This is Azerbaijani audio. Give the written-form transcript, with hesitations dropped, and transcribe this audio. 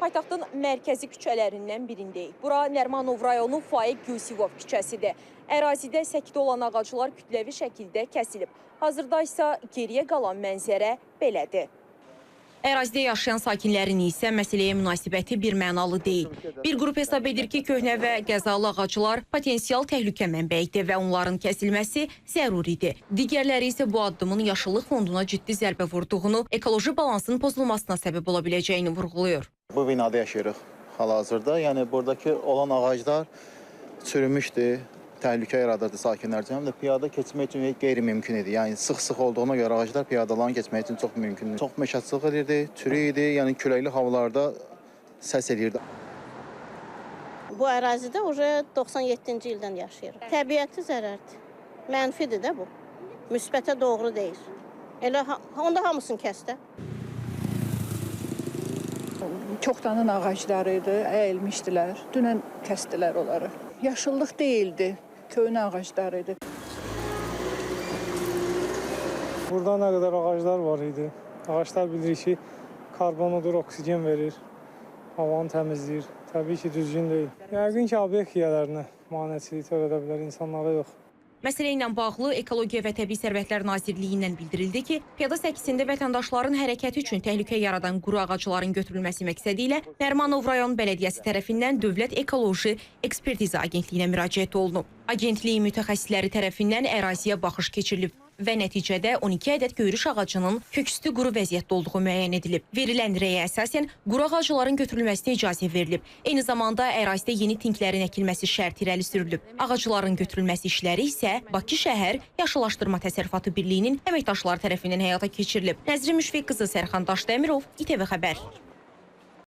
Paytaxtın mərkəzi küçələrindən birindəyik. Bura Nərimanov rayonu Faiq Yusifov küçəsidir. Ərazidə səkidə olan ağaclar kütləvi şəkildə kəsilib. Hazırda isə geriyə qalan mənzərə belədir. Ərazidə yaşayan sakinlərin isə məsələyə münasibəti bir mənalı deyil. Bir qrup hesab edir ki, köhnə və qəzalı ağaclar potensial təhlükə mənbəyidir və onların kəsilməsi zəruridir. Digərləri isə bu addımın yaşıllıq fonduna ciddi zərbə vurduğunu, ekoloji balansın pozulmasına səbəb ola biləcəyini vurğulayır. Bu binada yaşayırıq hal-hazırda. Yəni buradakı olan ağaclar çürümüşdü. Təhlükə yaradırdı sakinlər üçün. Həm də piyada keçmək üçün qeyri-mümkün idi. Yəni sıx-sıx olduğuna görə ağaclar piyadaların keçmək üçün çox mümkün idi. Çox meşəçilik edirdi, çürü idi. Yəni küləkli havalarda səs edirdi. Bu ərazidə 97-ci ildən yaşayırıq. Təbiəti zərərdir. Mənfidir də bu. Müsbətə doğru deyil. Elə onda hamısını kəsdə. Çoxdanın ağacları idi, əyilmişdilər. Dünən kəsdilər onları. Yaşıllıq deyildi, köhnə ağaclar idi. Burada nə qədər ağaclar var idi. Ağaclar bilirik ki, karbondur, oksigen verir, havanı təmizləyir. Təbii ki, düzgün deyil. Yəqin ki, obyekt yiyələrinə maneçilik törədə bilər, insanlara yox. Məsələ ilə bağlı Ekologiya və Təbii Sərvətlər Nazirliyindən bildirildi ki, piyada səkisində vətəndaşların hərəkəti üçün təhlükə yaradan quru ağacların götürülməsi məqsədi ilə Nərimanov rayon bələdiyyəsi tərəfindən Dövlət Ekoloji Ekspertiza Agentliyinə müraciət olunub. Agentliyin mütəxəssisləri tərəfindən əraziyə baxış keçirilib və nəticədə 12 ədəd göyrüş ağacının köküstü quru vəziyyətdə olduğu müəyyən edilib. Verilən rəyə əsasən quru ağacların götürülməsinə icazə verilib. Eyni zamanda ərazidə yeni tinklərin əkilməsi şərti irəli sürülüb. Ağacların götürülməsi işləri isə Bakı şəhər Yaşıllaşdırma Təsərrüfatı Birliyinin əməkdaşları tərəfindən həyata keçirilib. Nəzrin Müşfiq qızı, Sərxan Daşdəmirov, İTV Xəbər.